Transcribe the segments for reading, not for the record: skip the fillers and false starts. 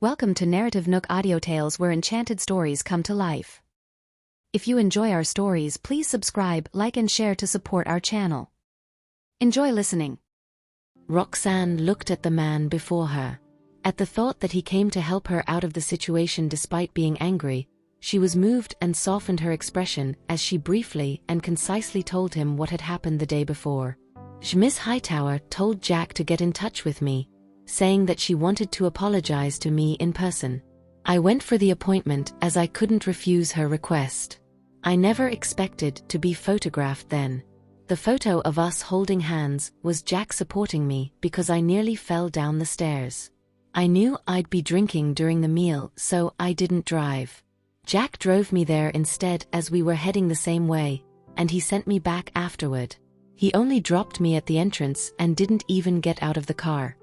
Welcome to NarrativeNook audio tales where enchanted stories come to life. If you enjoy our stories, please subscribe, like and share to support our channel. Enjoy listening. Roxanne looked at the man before her. At the thought that he came to help her out of the situation despite being angry, she was moved and softened her expression as she briefly and concisely told him what had happened the day before. Miss Hightower told Jack to get in touch with me, saying that she wanted to apologize to me in person. I went for the appointment as I couldn't refuse her request. I never expected to be photographed then. The photo of us holding hands was Jack supporting me because I nearly fell down the stairs. I knew I'd be drinking during the meal, so I didn't drive. Jack drove me there instead as we were heading the same way, and he sent me back afterward. He only dropped me at the entrance and didn't even get out of the car.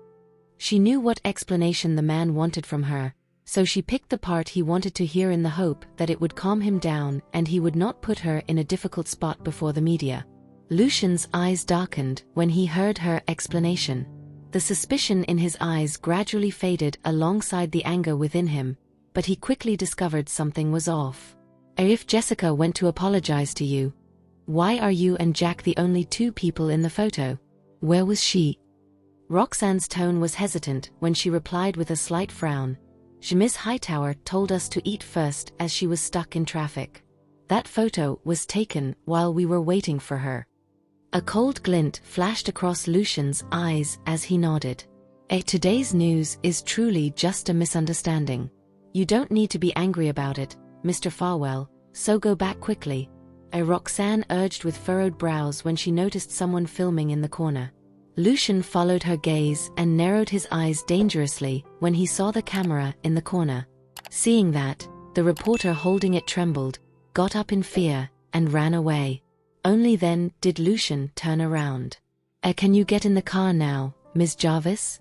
She knew what explanation the man wanted from her, so she picked the part he wanted to hear in the hope that it would calm him down and he would not put her in a difficult spot before the media. Lucian's eyes darkened when he heard her explanation. The suspicion in his eyes gradually faded alongside the anger within him, but he quickly discovered something was off. If Jessica went to apologize to you, why are you and Jack the only two people in the photo? Where was she? Roxanne's tone was hesitant when she replied with a slight frown. Miss Hightower told us to eat first as she was stuck in traffic. That photo was taken while we were waiting for her. A cold glint flashed across Lucian's eyes as he nodded. Today's news is truly just a misunderstanding. You don't need to be angry about it, Mr. Farwell, so go back quickly. Roxanne urged with furrowed brows when she noticed someone filming in the corner. Lucian followed her gaze and narrowed his eyes dangerously when he saw the camera in the corner. Seeing that, the reporter holding it trembled, got up in fear, and ran away. Only then did Lucian turn around. Can you get in the car now, Ms. Jarvis?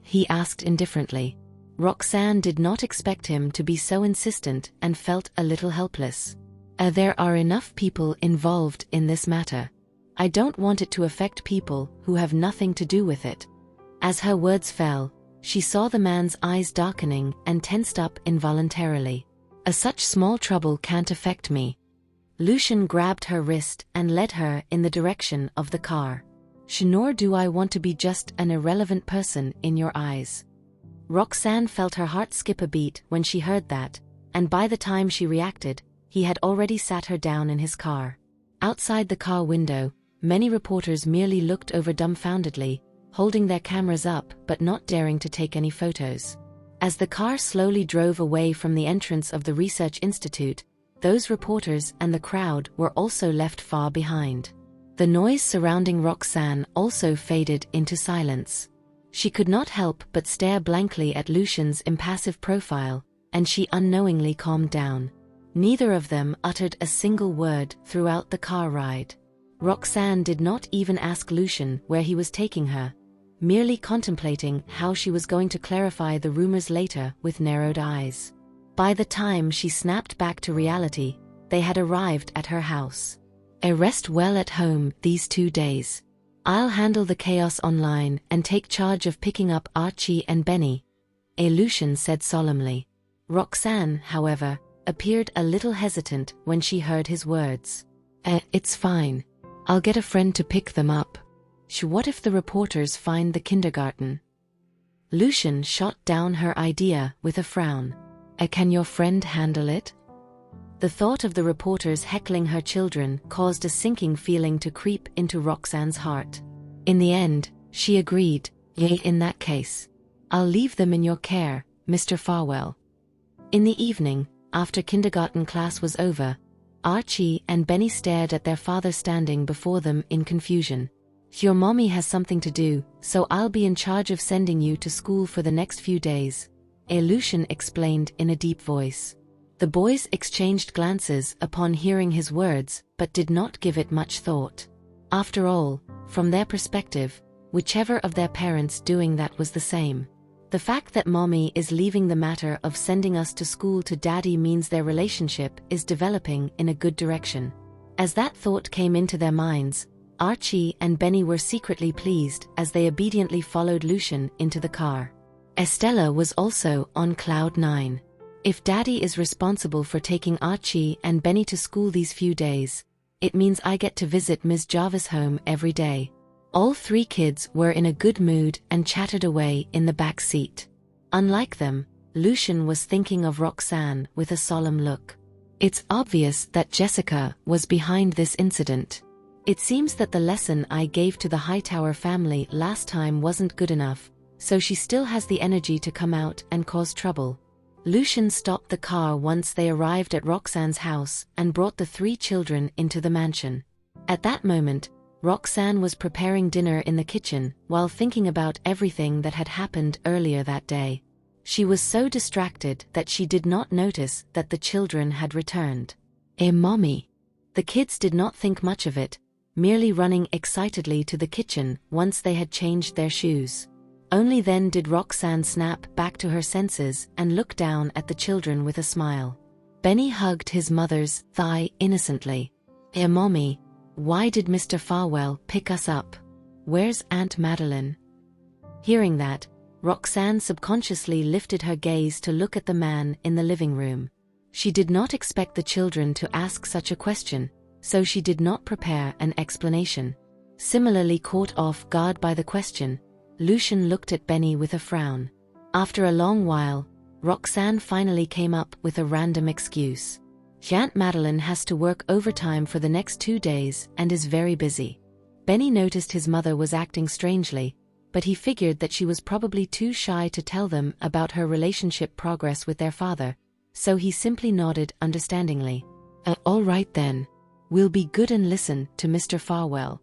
He asked indifferently. Roxanne did not expect him to be so insistent and felt a little helpless. There are enough people involved in this matter. I don't want it to affect people who have nothing to do with it. As her words fell, she saw the man's eyes darkening and tensed up involuntarily. Such small trouble can't affect me. Lucian grabbed her wrist and led her in the direction of the car. Nor do I want to be just an irrelevant person in your eyes. Roxanne felt her heart skip a beat when she heard that, and by the time she reacted, he had already sat her down in his car. Outside the car window, many reporters merely looked over dumbfoundedly, holding their cameras up but not daring to take any photos. As the car slowly drove away from the entrance of the research institute, those reporters and the crowd were also left far behind. The noise surrounding Roxanne also faded into silence. She could not help but stare blankly at Lucian's impassive profile, and she unknowingly calmed down. Neither of them uttered a single word throughout the car ride. Roxanne did not even ask Lucian where he was taking her, merely contemplating how she was going to clarify the rumors later with narrowed eyes. By the time she snapped back to reality, they had arrived at her house. Rest well at home these 2 days. I'll handle the chaos online and take charge of picking up Archie and Benny, Lucian said solemnly. Roxanne, however, appeared a little hesitant when she heard his words. It's fine. I'll get a friend to pick them up. What if the reporters find the kindergarten? Lucian shot down her idea with a frown. Can your friend handle it? The thought of the reporters heckling her children caused a sinking feeling to creep into Roxanne's heart. In the end, she agreed. In that case, I'll leave them in your care, Mr. Farwell. In the evening, after kindergarten class was over, Archie and Benny stared at their father standing before them in confusion. Your mommy has something to do, so I'll be in charge of sending you to school for the next few days, Lucian explained in a deep voice. The boys exchanged glances upon hearing his words, but did not give it much thought. After all, from their perspective, whichever of their parents doing that was the same. The fact that mommy is leaving the matter of sending us to school to daddy means their relationship is developing in a good direction. As that thought came into their minds, Archie and Benny were secretly pleased as they obediently followed Lucian into the car. Estella was also on cloud 9. If Daddy is responsible for taking Archie and Benny to school these few days, it means I get to visit Ms. Jarvis' home every day. All 3 kids were in a good mood and chattered away in the back seat. Unlike them, Lucian was thinking of Roxanne with a solemn look. It's obvious that Jessica was behind this incident. It seems that the lesson I gave to the Hightower family last time wasn't good enough, so she still has the energy to come out and cause trouble. Lucian stopped the car once they arrived at Roxanne's house and brought the 3 children into the mansion. At that moment, Roxanne was preparing dinner in the kitchen while thinking about everything that had happened earlier that day. She was so distracted that she did not notice that the children had returned. Mommy. The kids did not think much of it, merely running excitedly to the kitchen once they had changed their shoes. Only then did Roxanne snap back to her senses and look down at the children with a smile. Benny hugged his mother's thigh innocently. Mommy, why did Mr. Farwell pick us up? Where's Aunt Madeline? Hearing that, Roxanne subconsciously lifted her gaze to look at the man in the living room. She did not expect the children to ask such a question, so she did not prepare an explanation. Similarly caught off guard by the question, Lucian looked at Benny with a frown. After a long while, Roxanne finally came up with a random excuse. Aunt Madeline has to work overtime for the next 2 days and is very busy. Benny noticed his mother was acting strangely, but he figured that she was probably too shy to tell them about her relationship progress with their father, so he simply nodded understandingly. All right then. We'll be good and listen to Mr. Farwell.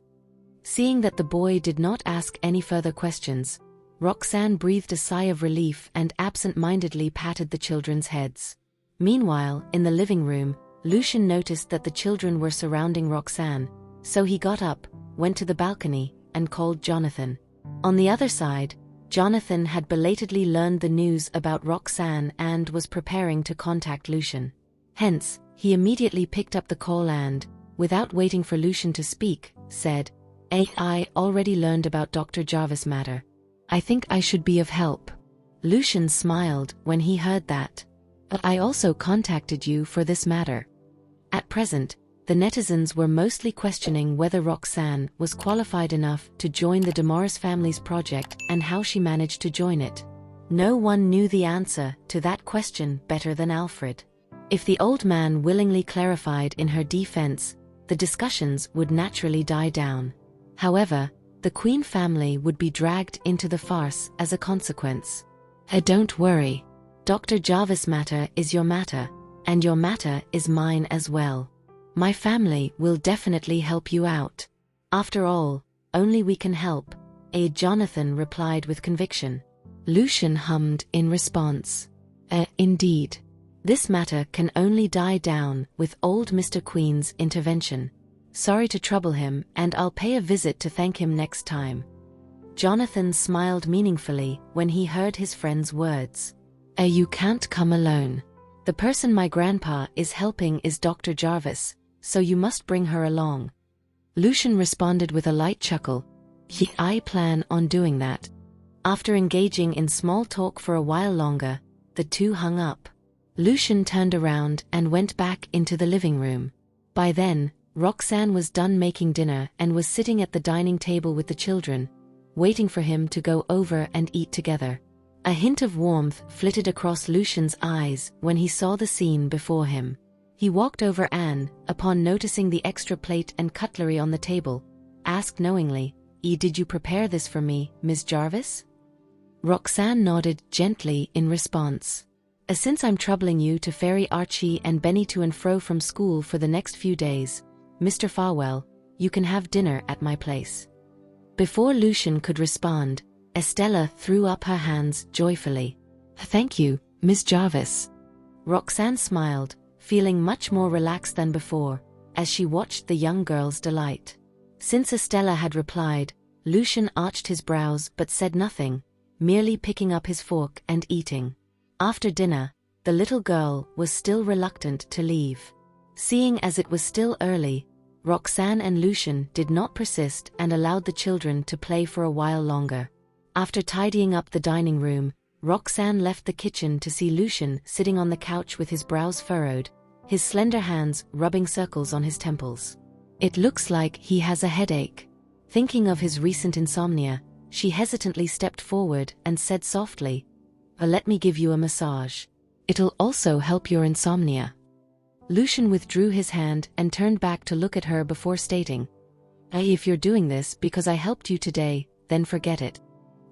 Seeing that the boy did not ask any further questions, Roxanne breathed a sigh of relief and absent-mindedly patted the children's heads. Meanwhile, in the living room, Lucian noticed that the children were surrounding Roxanne, so he got up, went to the balcony, and called Jonathan. On the other side, Jonathan had belatedly learned the news about Roxanne and was preparing to contact Lucian. Hence, he immediately picked up the call and, without waiting for Lucian to speak, said, I already learned about Dr. Jarvis' matter. I think I should be of help. Lucian smiled when he heard that. I also contacted you for this matter. At present, the netizens were mostly questioning whether Roxanne was qualified enough to join the DeMorris family's project and how she managed to join it. No one knew the answer to that question better than Alfred. If the old man willingly clarified in her defense, the discussions would naturally die down. However, the Queen family would be dragged into the farce as a consequence. Don't worry. Dr. Jarvis' matter is your matter, and your matter is mine as well. My family will definitely help you out. After all, only we can help, Jonathan replied with conviction. Lucian hummed in response. Indeed. This matter can only die down with old Mr. Queen's intervention. Sorry to trouble him, and I'll pay a visit to thank him next time. Jonathan smiled meaningfully when he heard his friend's words. You can't come alone. The person my grandpa is helping is Dr. Jarvis, so you must bring her along. Lucian responded with a light chuckle. I plan on doing that. After engaging in small talk for a while longer, the two hung up. Lucian turned around and went back into the living room. By then, Roxanne was done making dinner and was sitting at the dining table with the children, waiting for him to go over and eat together. A hint of warmth flitted across Lucian's eyes when he saw the scene before him. He walked over and, upon noticing the extra plate and cutlery on the table, asked knowingly, Did you prepare this for me, Ms. Jarvis? Roxanne nodded gently in response. Since I'm troubling you to ferry Archie and Benny to and fro from school for the next few days, Mr. Farwell, you can have dinner at my place. Before Lucian could respond, Estella threw up her hands joyfully. Thank you, Miss Jarvis. Roxanne smiled, feeling much more relaxed than before, as she watched the young girl's delight. Since Estella had replied, Lucian arched his brows but said nothing, merely picking up his fork and eating. After dinner, the little girl was still reluctant to leave. Seeing as it was still early, Roxanne and Lucian did not persist and allowed the children to play for a while longer. After tidying up the dining room, Roxanne left the kitchen to see Lucian sitting on the couch with his brows furrowed, his slender hands rubbing circles on his temples. It looks like he has a headache. Thinking of his recent insomnia, she hesitantly stepped forward and said softly, let me give you a massage. It'll also help your insomnia." Lucian withdrew his hand and turned back to look at her before stating, "If you're doing this because I helped you today, then forget it."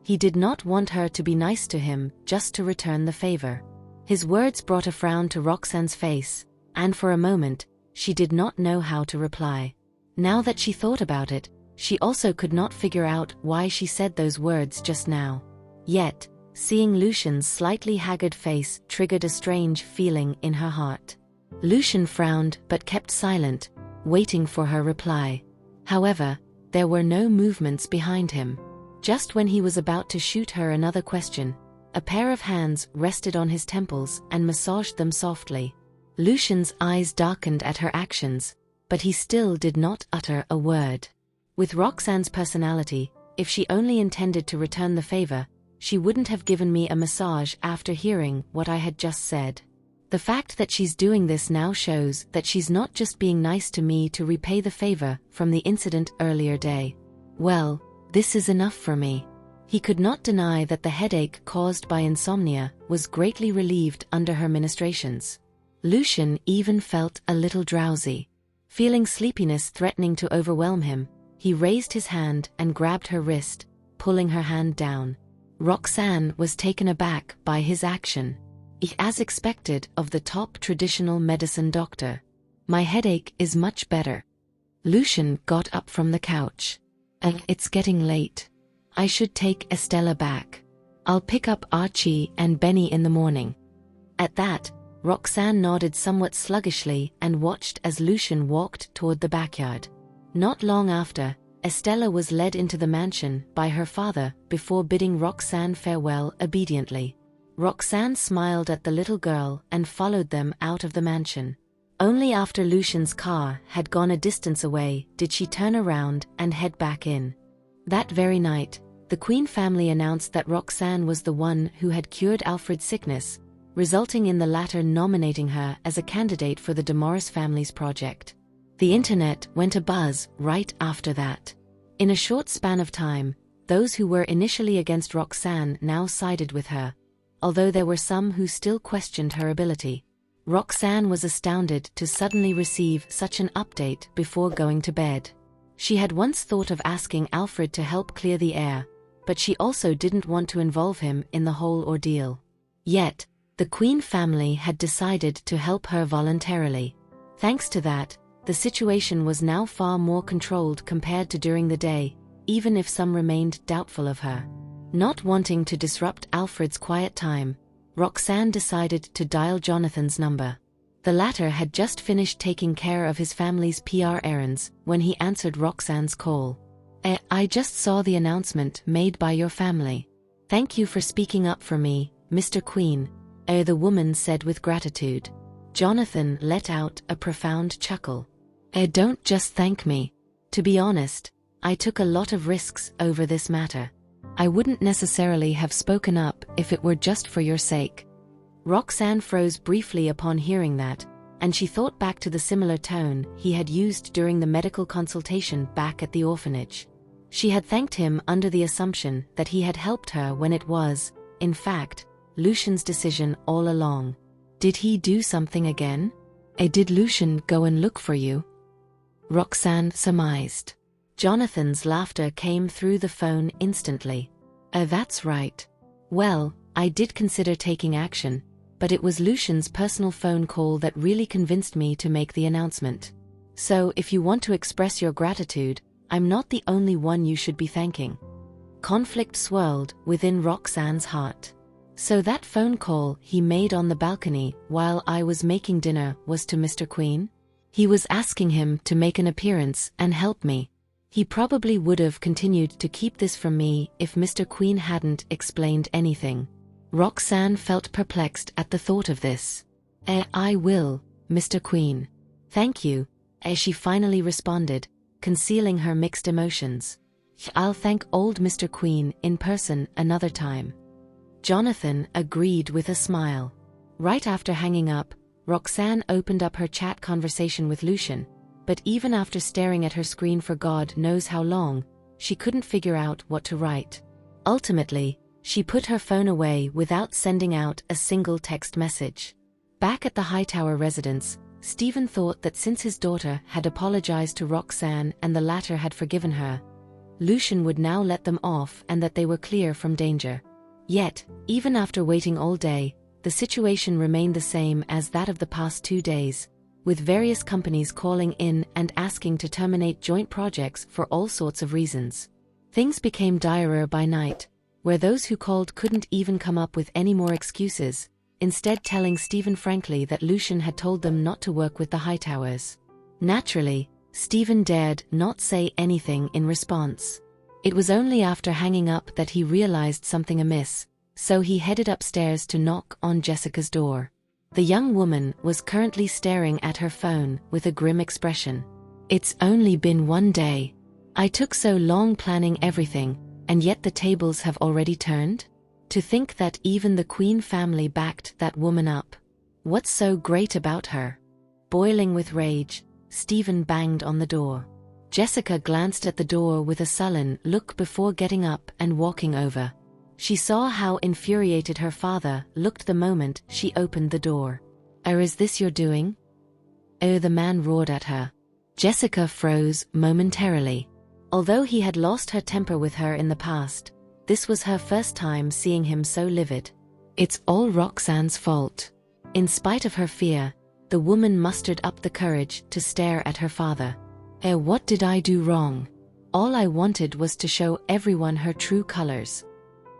He did not want her to be nice to him just to return the favor. His words brought a frown to Roxanne's face, and for a moment, she did not know how to reply. Now that she thought about it, she also could not figure out why she said those words just now. Yet, seeing Lucian's slightly haggard face triggered a strange feeling in her heart. Lucian frowned but kept silent, waiting for her reply. However, there were no movements behind him. Just when he was about to shoot her another question, a pair of hands rested on his temples and massaged them softly. Lucian's eyes darkened at her actions, but he still did not utter a word. With Roxanne's personality, if she only intended to return the favor, she wouldn't have given me a massage after hearing what I had just said. The fact that she's doing this now shows that she's not just being nice to me to repay the favor from the incident earlier day. Well, this is enough for me. He could not deny that the headache caused by insomnia was greatly relieved under her ministrations. Lucian even felt a little drowsy. Feeling sleepiness threatening to overwhelm him, he raised his hand and grabbed her wrist, pulling her hand down. Roxanne was taken aback by his action. As expected of the top traditional medicine doctor. "My headache is much better." Lucian got up from the couch. It's getting late. I should take Estella back. I'll pick up Archie and Benny in the morning." At that, Roxanne nodded somewhat sluggishly and watched as Lucian walked toward the backyard. Not long after, Estella was led into the mansion by her father before bidding Roxanne farewell obediently. Roxanne smiled at the little girl and followed them out of the mansion. Only after Lucian's car had gone a distance away did she turn around and head back in. That very night, the Queen family announced that Roxanne was the one who had cured Alfred's sickness, resulting in the latter nominating her as a candidate for the DeMorris family's project. The internet went abuzz right after that. In a short span of time, those who were initially against Roxanne now sided with her, although there were some who still questioned her ability. Roxanne was astounded to suddenly receive such an update before going to bed. She had once thought of asking Alfred to help clear the air, but she also didn't want to involve him in the whole ordeal. Yet, the Queen family had decided to help her voluntarily. Thanks to that, the situation was now far more controlled compared to during the day, even if some remained doubtful of her. Not wanting to disrupt Alfred's quiet time, Roxanne decided to dial Jonathan's number. The latter had just finished taking care of his family's PR errands when he answered Roxanne's call. "I just saw the announcement made by your family. Thank you for speaking up for me, Mr. Queen," the woman said with gratitude. Jonathan let out a profound chuckle. "Don't just thank me. To be honest, I took a lot of risks over this matter. I wouldn't necessarily have spoken up if it were just for your sake." Roxanne froze briefly upon hearing that, and she thought back to the similar tone he had used during the medical consultation back at the orphanage. She had thanked him under the assumption that he had helped her when it was, in fact, Lucian's decision all along. Did he do something again? Did Lucian go and look for you? Roxanne surmised. Jonathan's laughter came through the phone instantly. That's right. Well, I did consider taking action, but it was Lucian's personal phone call that really convinced me to make the announcement. So if you want to express your gratitude, I'm not the only one you should be thanking." Conflict swirled within Roxanne's heart. So that phone call he made on the balcony while I was making dinner was to Mr. Queen? He was asking him to make an appearance and help me. He probably would have continued to keep this from me if Mr. Queen hadn't explained anything. Roxanne felt perplexed at the thought of this. I will, Mr. Queen. Thank you, she finally responded, concealing her mixed emotions. I'll thank old Mr. Queen in person another time. Jonathan agreed with a smile. Right after hanging up, Roxanne opened up her chat conversation with Lucian, but even after staring at her screen for God knows how long, she couldn't figure out what to write. Ultimately, she put her phone away without sending out a single text message. Back at the Hightower residence, Stephen thought that since his daughter had apologized to Roxanne and the latter had forgiven her, Lucian would now let them off and that they were clear from danger. Yet, even after waiting all day, the situation remained the same as that of the past 2 days, with various companies calling in and asking to terminate joint projects for all sorts of reasons. Things became direr by night, where those who called couldn't even come up with any more excuses, instead telling Stephen frankly that Lucian had told them not to work with the Hightowers. Naturally, Stephen dared not say anything in response. It was only after hanging up that he realized something amiss, so he headed upstairs to knock on Jessica's door. The young woman was currently staring at her phone with a grim expression. "It's only been 1 day. I took so long planning everything, and yet the tables have already turned? To think that even the Queen family backed that woman up. What's so great about her?" Boiling with rage, Stephen banged on the door. Jessica glanced at the door with a sullen look before getting up and walking over. She saw how infuriated her father looked the moment she opened the door. "Oh, is this your doing?" "Oh," the man roared at her. Jessica froze momentarily. Although he had lost her temper with her in the past, this was her first time seeing him so livid. "It's all Roxanne's fault." In spite of her fear, the woman mustered up the courage to stare at her father. "Oh, what did I do wrong? All I wanted was to show everyone her true colors."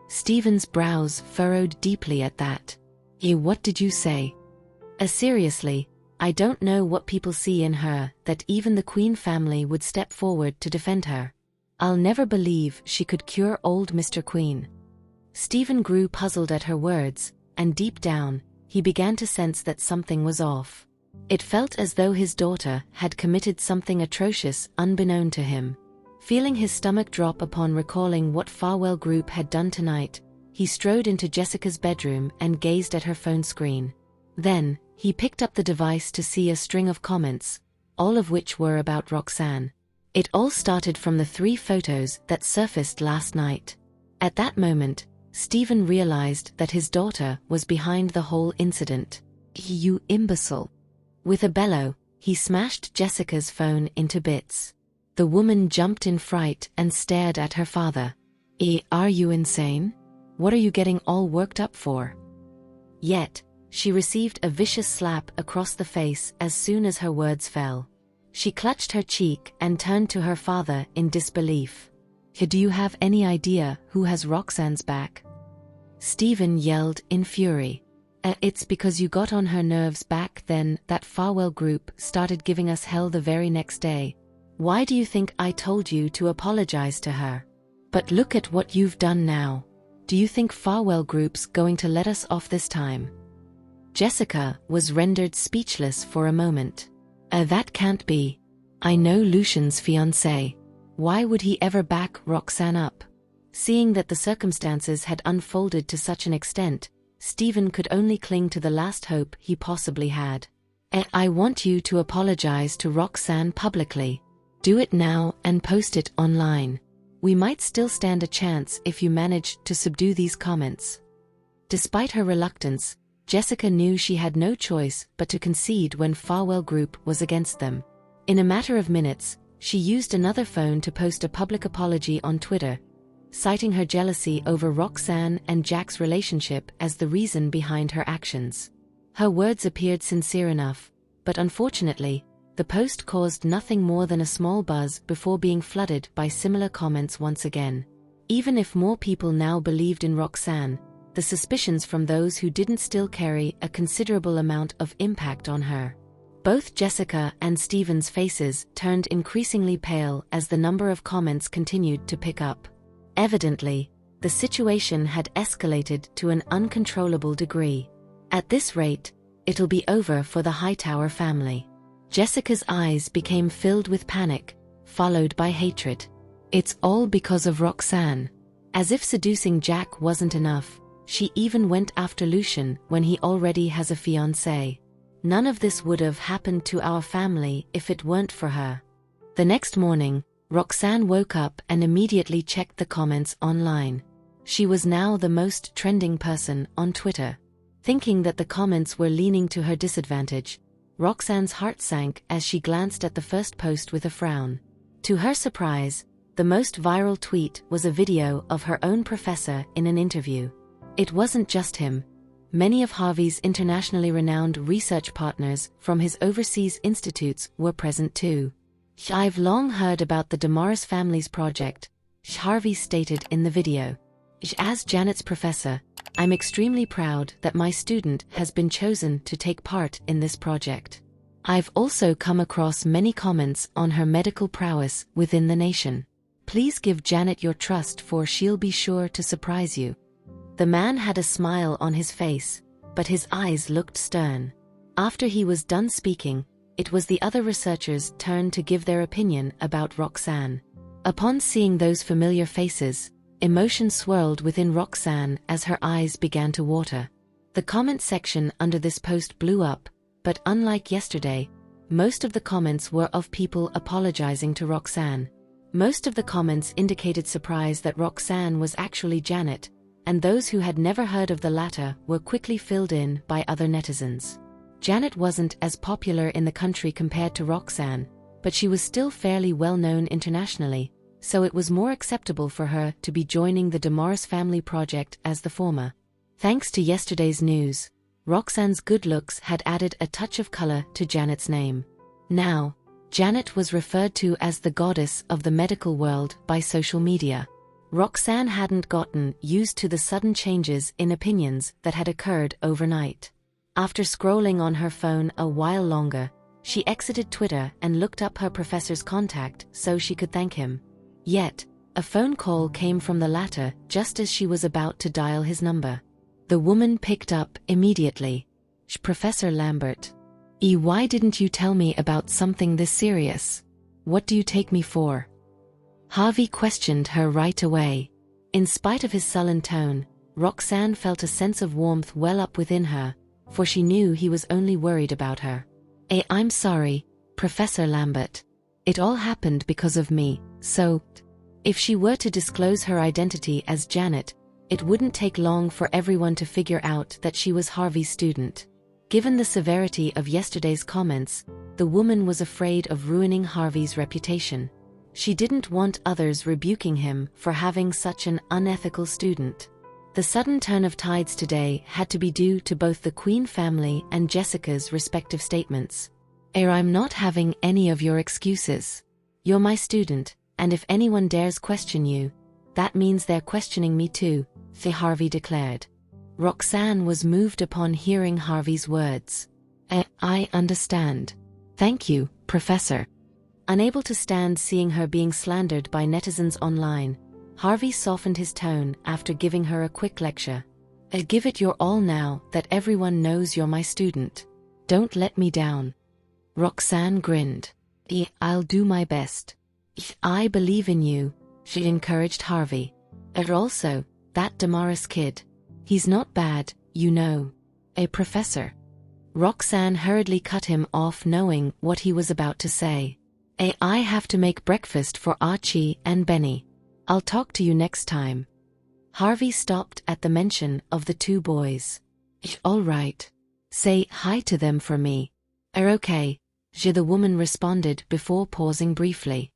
Stephen's brows furrowed deeply at that. What did you say?" Seriously, I don't know what people see in her that even the Queen family would step forward to defend her. I'll never believe she could cure old Mr. Queen." Stephen grew puzzled at her words, and deep down, he began to sense that something was off. It felt as though his daughter had committed something atrocious unbeknown to him. Feeling his stomach drop upon recalling what Farwell Group had done tonight, he strode into Jessica's bedroom and gazed at her phone screen. Then, he picked up the device to see a string of comments, all of which were about Roxanne. It all started from the 3 photos that surfaced last night. At that moment, Stephen realized that his daughter was behind the whole incident. "You imbecile." With a bellow, he smashed Jessica's phone into bits. The woman jumped in fright and stared at her father. Are you insane? What are you getting all worked up for?" Yet, she received a vicious slap across the face as soon as her words fell. She clutched her cheek and turned to her father in disbelief. "Do you have any idea who has Roxanne's back?" Stephen yelled in fury. It's because you got on her nerves back then that Farwell Group started giving us hell the very next day. Why do you think I told you to apologize to her? But look at what you've done now. Do you think Farwell Group's going to let us off this time?" Jessica was rendered speechless for a moment. That can't be. I know Lucian's fiancé. Why would he ever back Roxanne up?" Seeing that the circumstances had unfolded to such an extent, Stephen could only cling to the last hope he possibly had. "I want you to apologize to Roxanne publicly. Do it now and post it online. We might still stand a chance if you manage to subdue these comments." Despite her reluctance, Jessica knew she had no choice but to concede when Farwell Group was against them. In a matter of minutes, she used another phone to post a public apology on Twitter, citing her jealousy over Roxanne and Jack's relationship as the reason behind her actions. Her words appeared sincere enough, but unfortunately, the post caused nothing more than a small buzz before being flooded by similar comments once again. Even if more people now believed in Roxanne, the suspicions from those who didn't still carry a considerable amount of impact on her. Both Jessica and Stephen's faces turned increasingly pale as the number of comments continued to pick up. Evidently, the situation had escalated to an uncontrollable degree. At this rate, it'll be over for the Hightower family. Jessica's eyes became filled with panic, followed by hatred. It's all because of Roxanne. As if seducing Jack wasn't enough, She even went after Lucian when he already has a fiancé. None of this would have happened to our family if it weren't for her. The next morning, Roxanne woke up and immediately checked the comments online. She was now the most trending person on Twitter. Thinking that the comments were leaning to her disadvantage, Roxanne's heart sank as she glanced at the first post with a frown. To her surprise, the most viral tweet was a video of her own professor in an interview. It wasn't just him. Many of Harvey's internationally renowned research partners from his overseas institutes were present too. "I've long heard about the Damaris family's project," Harvey stated in the video. "As Janet's professor, I'm extremely proud that my student has been chosen to take part in this project. I've also come across many comments on her medical prowess within the nation. Please give Janet your trust, for she'll be sure to surprise you." The man had a smile on his face, but his eyes looked stern. After he was done speaking, it was the other researchers' turn to give their opinion about Roxanne. Upon seeing those familiar faces, emotion swirled within Roxanne as her eyes began to water. The comment section under this post blew up, but unlike yesterday, most of the comments were of people apologizing to Roxanne. Most of the comments indicated surprise that Roxanne was actually Janet, and those who had never heard of the latter were quickly filled in by other netizens. Janet wasn't as popular in the country compared to Roxanne, but she was still fairly well known internationally, so it was more acceptable for her to be joining the Damaris family project as the former. Thanks to yesterday's news, Roxanne's good looks had added a touch of color to Janet's name. Now, Janet was referred to as the goddess of the medical world by social media. Roxanne hadn't gotten used to the sudden changes in opinions that had occurred overnight. After scrolling on her phone a while longer, she exited Twitter and looked up her professor's contact so she could thank him. Yet, a phone call came from the latter just as she was about to dial his number. The woman picked up immediately. "Professor Lambert. Why didn't you tell me about something this serious? What do you take me for?" Harvey questioned her right away. In spite of his sullen tone, Roxanne felt a sense of warmth well up within her, for she knew he was only worried about her. "I'm sorry, Professor Lambert. It all happened because of me, so..." If she were to disclose her identity as Janet, it wouldn't take long for everyone to figure out that she was Harvey's student. Given the severity of yesterday's comments, the woman was afraid of ruining Harvey's reputation. She didn't want others rebuking him for having such an unethical student. The sudden turn of tides today had to be due to both the Queen family and Jessica's respective statements. "I'm not having any of your excuses. You're my student, and if anyone dares question you, that means they're questioning me too," Harvey declared. Roxanne was moved upon hearing Harvey's words. I understand. Thank you, Professor." Unable to stand seeing her being slandered by netizens online, Harvey softened his tone after giving her a quick lecture. "Give it your all now that everyone knows you're my student. Don't let me down." Roxanne grinned. "I'll do my best. I believe in you," she encouraged Harvey. "Also, that Damaris kid. He's not bad, you know." Professor." Roxanne hurriedly cut him off, knowing what he was about to say. "I have to make breakfast for Archie and Benny. I'll talk to you next time." Harvey stopped at the mention of the two boys. "All right. Say hi to them for me." Okay," the woman responded before pausing briefly.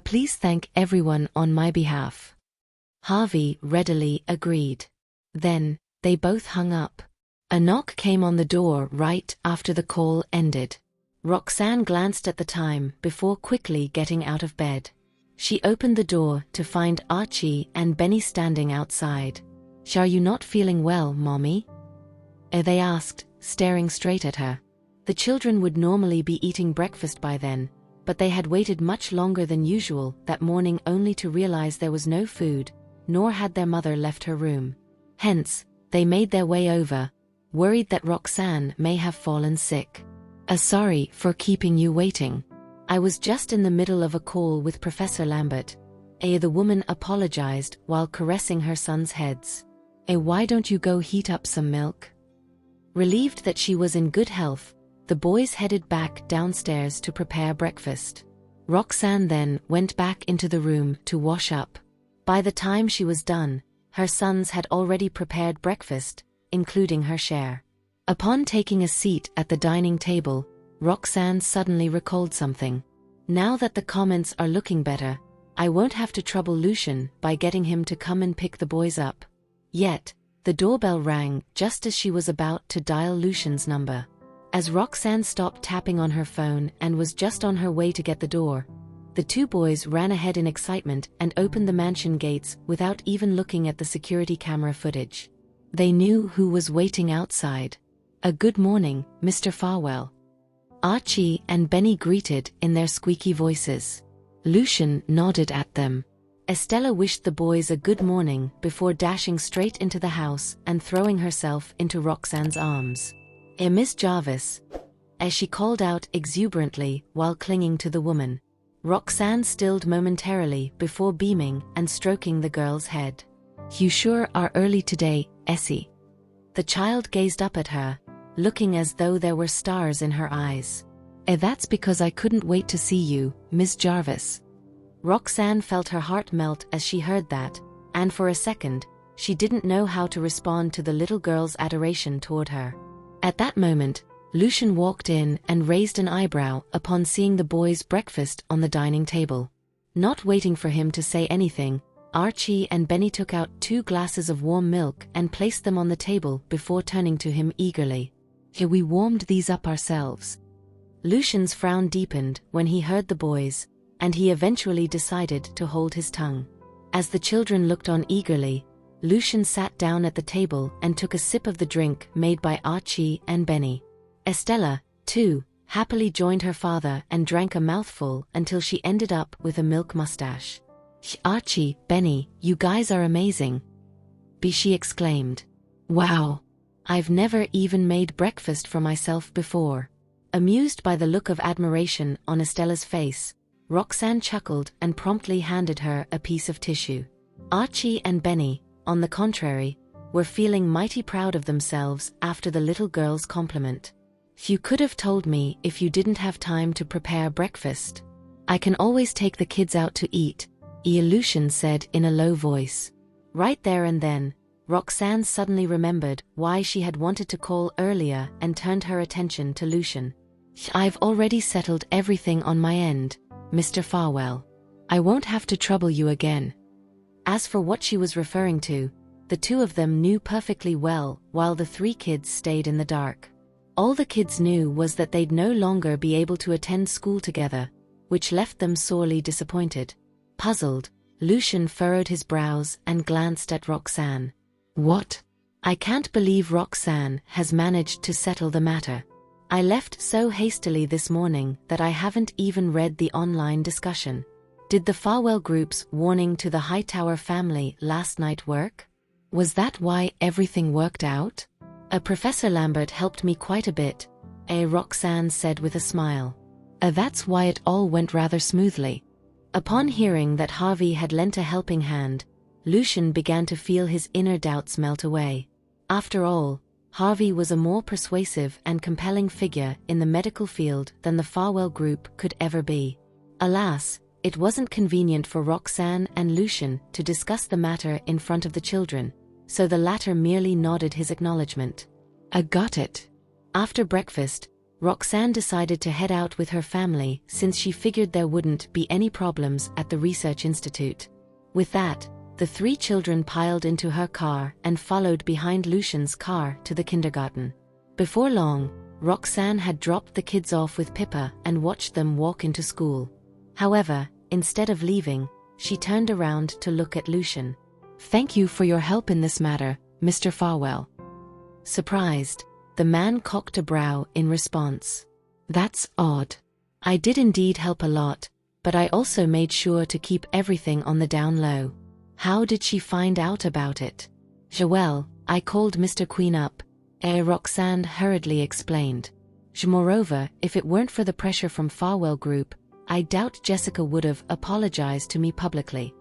Please thank everyone on my behalf." Harvey readily agreed. Then, they both hung up. A knock came on the door right after the call ended. Roxanne glanced at the time before quickly getting out of bed. She opened the door to find Archie and Benny standing outside. "Are you not feeling well, Mommy?" They asked, staring straight at her. The children would normally be eating breakfast by then, but they had waited much longer than usual that morning only to realize there was no food, nor had their mother left her room. Hence, they made their way over, worried that Roxanne may have fallen sick. Sorry for keeping you waiting. I was just in the middle of a call with Professor Lambert." The woman apologized while caressing her son's heads. Why don't you go heat up some milk? Relieved that she was in good health, the boys headed back downstairs to prepare breakfast. Roxanne then went back into the room to wash up. By the time she was done, her sons had already prepared breakfast, including her share. Upon taking a seat at the dining table, Roxanne suddenly recalled something. Now that the comments are looking better, I won't have to trouble Lucian by getting him to come and pick the boys up. Yet, the doorbell rang just as she was about to dial Lucian's number. As Roxanne stopped tapping on her phone and was just on her way to get the door, the two boys ran ahead in excitement and opened the mansion gates without even looking at the security camera footage. They knew who was waiting outside. A good morning, Mr. Farwell. Archie and Benny greeted in their squeaky voices. Lucian nodded at them. Estella wished the boys a good morning before dashing straight into the house and throwing herself into Roxanne's arms. Miss Jarvis, as she called out exuberantly while clinging to the woman. Roxanne stilled momentarily before beaming and stroking the girl's head. You sure are early today, Essie. The child gazed up at her, looking as though there were stars in her eyes. That's because I couldn't wait to see you, Miss Jarvis. Roxanne felt her heart melt as she heard that, and for a second, she didn't know how to respond to the little girl's adoration toward her. At that moment, Lucian walked in and raised an eyebrow upon seeing the boys' breakfast on the dining table. Not waiting for him to say anything, Archie and Benny took out 2 glasses of warm milk and placed them on the table before turning to him eagerly. We warmed these up ourselves. Lucian's frown deepened when he heard the boys, and he eventually decided to hold his tongue. As the children looked on eagerly, Lucian sat down at the table and took a sip of the drink made by Archie and Benny. Estella, too, happily joined her father and drank a mouthful until she ended up with a milk mustache. Archie, Benny, you guys are amazing. She exclaimed. Wow. I've never even made breakfast for myself before. Amused by the look of admiration on Estella's face, Roxanne chuckled and promptly handed her a piece of tissue. Archie and Benny, on the contrary, were feeling mighty proud of themselves after the little girl's compliment. You could have told me if you didn't have time to prepare breakfast. I can always take the kids out to eat, Lucian said in a low voice. Right there and then, Roxanne suddenly remembered why she had wanted to call earlier and turned her attention to Lucian. I've already settled everything on my end, Mr. Farwell. I won't have to trouble you again. As for what she was referring to, the two of them knew perfectly well, while the 3 kids stayed in the dark. All the kids knew was that they'd no longer be able to attend school together, which left them sorely disappointed. Puzzled, Lucian furrowed his brows and glanced at Roxanne. What? I can't believe Roxanne has managed to settle the matter. I left so hastily this morning that I haven't even read the online discussion. Did the Farwell Group's warning to the Hightower family last night work? Was that why everything worked out? Professor Lambert helped me quite a bit, Roxanne said with a smile. That's why it all went rather smoothly. Upon hearing that Harvey had lent a helping hand, Lucian began to feel his inner doubts melt away. After all, Harvey was a more persuasive and compelling figure in the medical field than the Farwell Group could ever be. Alas, it wasn't convenient for Roxanne and Lucian to discuss the matter in front of the children, so the latter merely nodded his acknowledgement. I got it. After breakfast, Roxanne decided to head out with her family since she figured there wouldn't be any problems at the research institute. With that, the 3 children piled into her car and followed behind Lucian's car to the kindergarten. Before long, Roxanne had dropped the kids off with Pippa and watched them walk into school. However, instead of leaving, she turned around to look at Lucian. Thank you for your help in this matter, Mr. Farwell. Surprised, the man cocked a brow in response. That's odd. I did indeed help a lot, but I also made sure to keep everything on the down low. How did she find out about it? Well, I called Mr. Queen up, Roxanne hurriedly explained. Moreover, if it weren't for the pressure from Farwell Group, I doubt Jessica would have apologized to me publicly.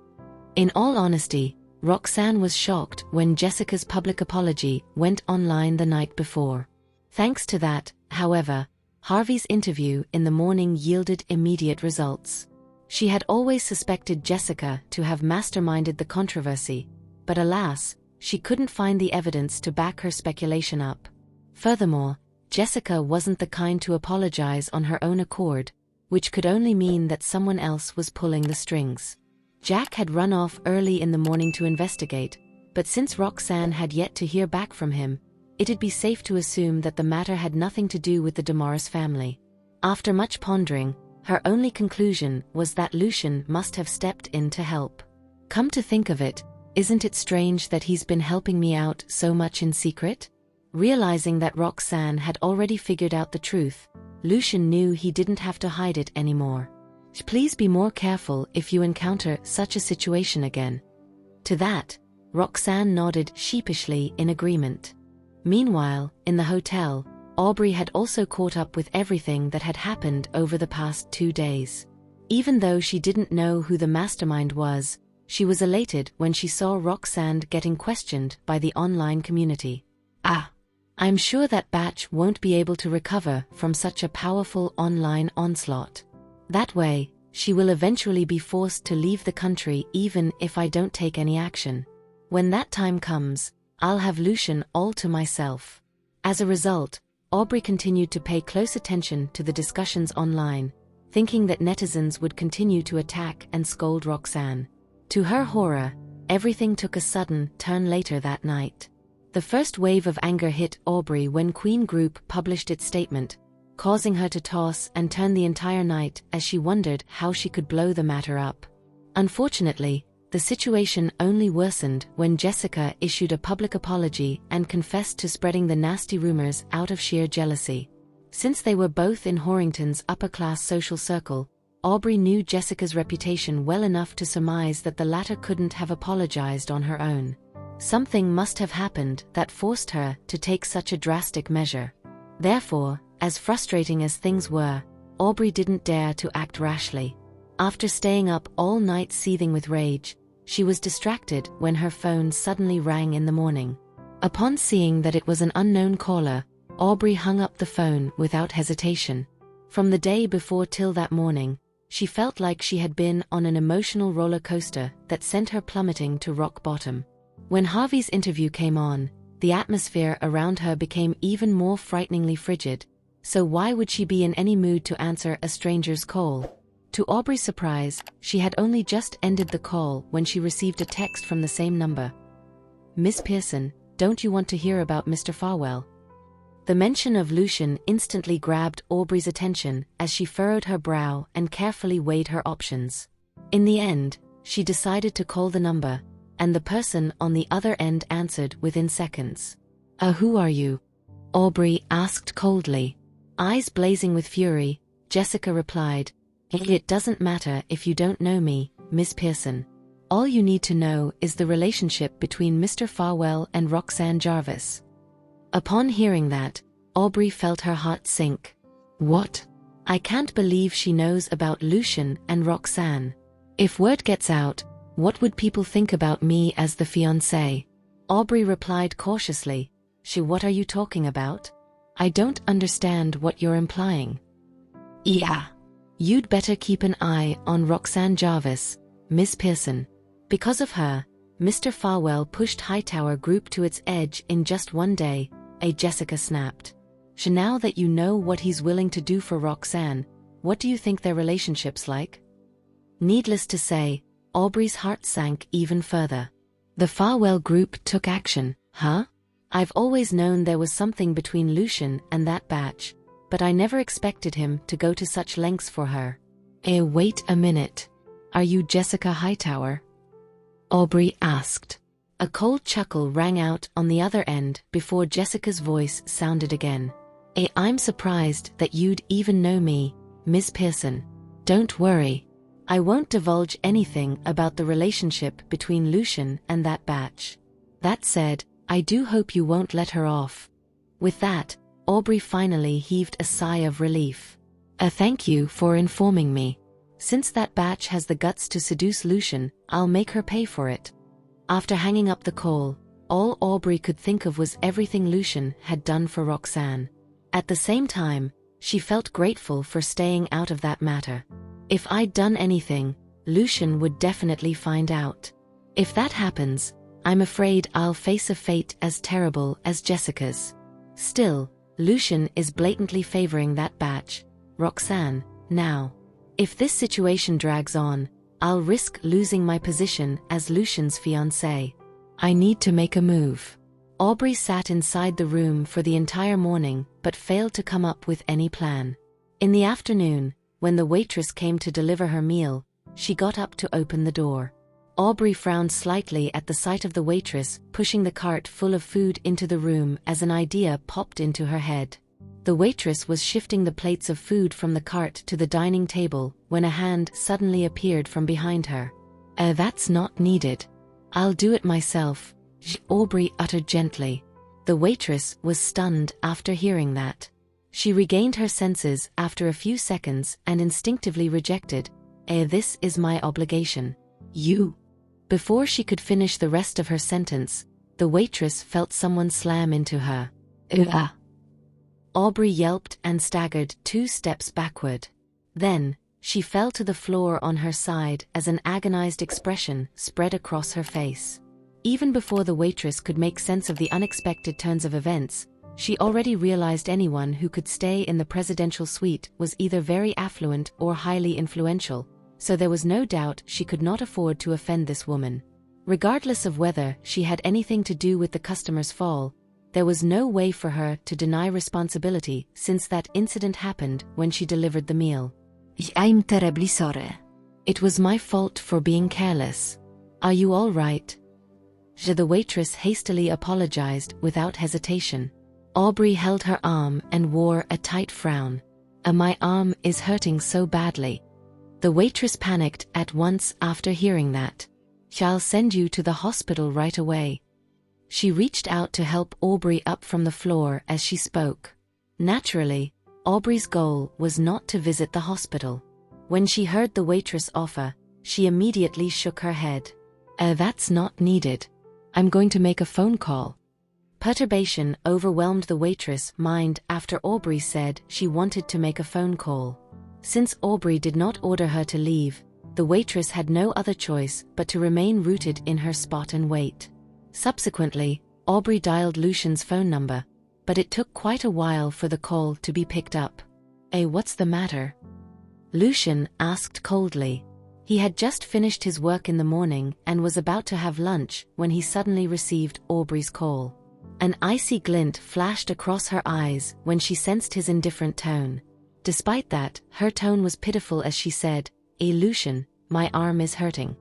In all honesty, Roxanne was shocked when Jessica's public apology went online the night before. Thanks to that, however, Harvey's interview in the morning yielded immediate results. She had always suspected Jessica to have masterminded the controversy, but alas, she couldn't find the evidence to back her speculation up. Furthermore, Jessica wasn't the kind to apologize on her own accord, which could only mean that someone else was pulling the strings. Jack had run off early in the morning to investigate, but since Roxanne had yet to hear back from him, it'd be safe to assume that the matter had nothing to do with the Damaris family. After much pondering, her only conclusion was that Lucian must have stepped in to help. Come to think of it, isn't it strange that he's been helping me out so much in secret? Realizing that Roxanne had already figured out the truth, Lucian knew he didn't have to hide it anymore. Please be more careful if you encounter such a situation again. To that, Roxanne nodded sheepishly in agreement. Meanwhile, in the hotel, Aubrey had also caught up with everything that had happened over the past 2 days. Even though she didn't know who the mastermind was, she was elated when she saw Roxanne getting questioned by the online community. I'm sure that batch won't be able to recover from such a powerful online onslaught. That way, she will eventually be forced to leave the country even if I don't take any action. When that time comes, I'll have Lucian all to myself. As a result, Aubrey continued to pay close attention to the discussions online, thinking that netizens would continue to attack and scold Roxanne. To her horror, everything took a sudden turn later that night. The first wave of anger hit Aubrey when Queen Group published its statement, causing her to toss and turn the entire night as she wondered how she could blow the matter up. Unfortunately, the situation only worsened when Jessica issued a public apology and confessed to spreading the nasty rumors out of sheer jealousy. Since they were both in Horrington's upper-class social circle, Aubrey knew Jessica's reputation well enough to surmise that the latter couldn't have apologized on her own. Something must have happened that forced her to take such a drastic measure. Therefore, as frustrating as things were, Aubrey didn't dare to act rashly. After staying up all night seething with rage, she was distracted when her phone suddenly rang in the morning. Upon seeing that it was an unknown caller, Aubrey hung up the phone without hesitation. From the day before till that morning, she felt like she had been on an emotional roller coaster that sent her plummeting to rock bottom. When Harvey's interview came on, the atmosphere around her became even more frighteningly frigid, so why would she be in any mood to answer a stranger's call? To Aubrey's surprise, she had only just ended the call when she received a text from the same number. "Miss Pearson, don't you want to hear about Mr. Farwell?" The mention of Lucian instantly grabbed Aubrey's attention as she furrowed her brow and carefully weighed her options. In the end, she decided to call the number, and the person on the other end answered within seconds. Who are you?" Aubrey asked coldly. Eyes blazing with fury, Jessica replied, "It doesn't matter if you don't know me, Miss Pearson. All you need to know is the relationship between Mr. Farwell and Roxanne Jarvis." Upon hearing that, Aubrey felt her heart sink. What? I can't believe she knows about Lucian and Roxanne. If word gets out, what would people think about me as the fiancé? Aubrey replied cautiously, What are you talking about? I don't understand what you're implying." "Yeah. You'd better keep an eye on Roxanne Jarvis, Miss Pearson. Because of her, Mr. Farwell pushed Hightower Group to its edge in just one day," Jessica snapped. "Now that you know what he's willing to do for Roxanne, what do you think their relationship's like?" Needless to say, Aubrey's heart sank even further. The Farwell Group took action, huh? I've always known there was something between Lucian and that batch, but I never expected him to go to such lengths for her. Wait a minute. Are you Jessica Hightower?" Aubrey asked. A cold chuckle rang out on the other end before Jessica's voice sounded again. "I'm surprised that you'd even know me, Miss Pearson. Don't worry. I won't divulge anything about the relationship between Lucian and that batch. That said, I do hope you won't let her off." With that, Aubrey finally heaved a sigh of relief. Thank you for informing me. Since that batch has the guts to seduce Lucian, I'll make her pay for it." After hanging up the call, all Aubrey could think of was everything Lucian had done for Roxanne. At the same time, she felt grateful for staying out of that matter. If I'd done anything, Lucian would definitely find out. If that happens, I'm afraid I'll face a fate as terrible as Jessica's. Still, Lucian is blatantly favoring that batch, Roxanne, now. If this situation drags on, I'll risk losing my position as Lucian's fiancée. I need to make a move. Aubrey sat inside the room for the entire morning but failed to come up with any plan. In the afternoon, when the waitress came to deliver her meal, she got up to open the door. Aubrey frowned slightly at the sight of the waitress pushing the cart full of food into the room as an idea popped into her head. The waitress was shifting the plates of food from the cart to the dining table when a hand suddenly appeared from behind her. That's not needed. I'll do it myself, Aubrey uttered gently. The waitress was stunned after hearing that. She regained her senses after a few seconds and instinctively rejected, this is my obligation. You. Before she could finish the rest of her sentence, the waitress felt someone slam into her. Aubrey yelped and staggered 2 steps backward. Then, she fell to the floor on her side as an agonized expression spread across her face. Even before the waitress could make sense of the unexpected turns of events, she already realized anyone who could stay in the presidential suite was either very affluent or highly influential, so there was no doubt she could not afford to offend this woman. Regardless of whether she had anything to do with the customer's fall, there was no way for her to deny responsibility since that incident happened when she delivered the meal. I'm terribly sorry. It was my fault for being careless. Are you all right? The waitress hastily apologized without hesitation. Aubrey held her arm and wore a tight frown. My arm is hurting so badly. The waitress panicked at once after hearing that. I'll send you to the hospital right away. She reached out to help Aubrey up from the floor as she spoke. Naturally, Aubrey's goal was not to visit the hospital. When she heard the waitress offer, she immediately shook her head. That's not needed. I'm going to make a phone call. Perturbation overwhelmed the waitress' mind after Aubrey said she wanted to make a phone call. Since Aubrey did not order her to leave, the waitress had no other choice but to remain rooted in her spot and wait. Subsequently, Aubrey dialed Lucian's phone number, but it took quite a while for the call to be picked up. What's the matter? Lucian asked coldly. He had just finished his work in the morning and was about to have lunch when he suddenly received Aubrey's call. An icy glint flashed across her eyes when she sensed his indifferent tone. Despite that, her tone was pitiful as she said, Lucian, my arm is hurting.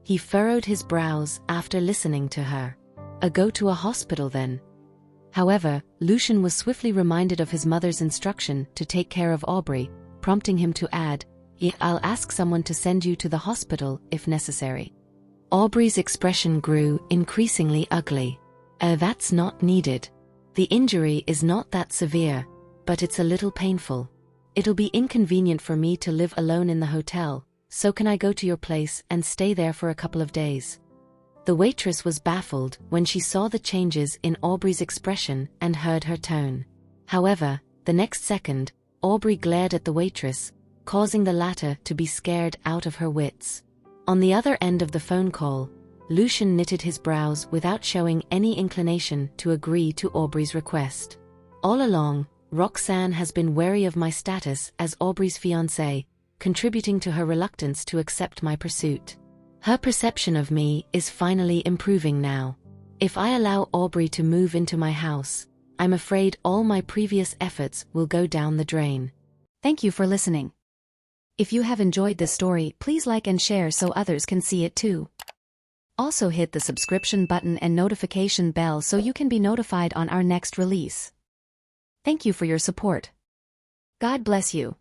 He furrowed his brows after listening to her. Go to a hospital then. However, Lucian was swiftly reminded of his mother's instruction to take care of Aubrey, prompting him to add, I'll ask someone to send you to the hospital if necessary. Aubrey's expression grew increasingly ugly. That's not needed. The injury is not that severe, but it's a little painful. It'll be inconvenient for me to live alone in the hotel, so can I go to your place and stay there for a couple of days? The waitress was baffled when she saw the changes in Aubrey's expression and heard her tone. However, the next second, Aubrey glared at the waitress, causing the latter to be scared out of her wits. On the other end of the phone call, Lucian knitted his brows without showing any inclination to agree to Aubrey's request. All along, Roxanne has been wary of my status as Aubrey's fiancée, contributing to her reluctance to accept my pursuit. Her perception of me is finally improving now. If I allow Aubrey to move into my house, I'm afraid all my previous efforts will go down the drain. Thank you for listening. If you have enjoyed this story, please like and share so others can see it too. Also hit the subscription button and notification bell so you can be notified on our next release. Thank you for your support. God bless you.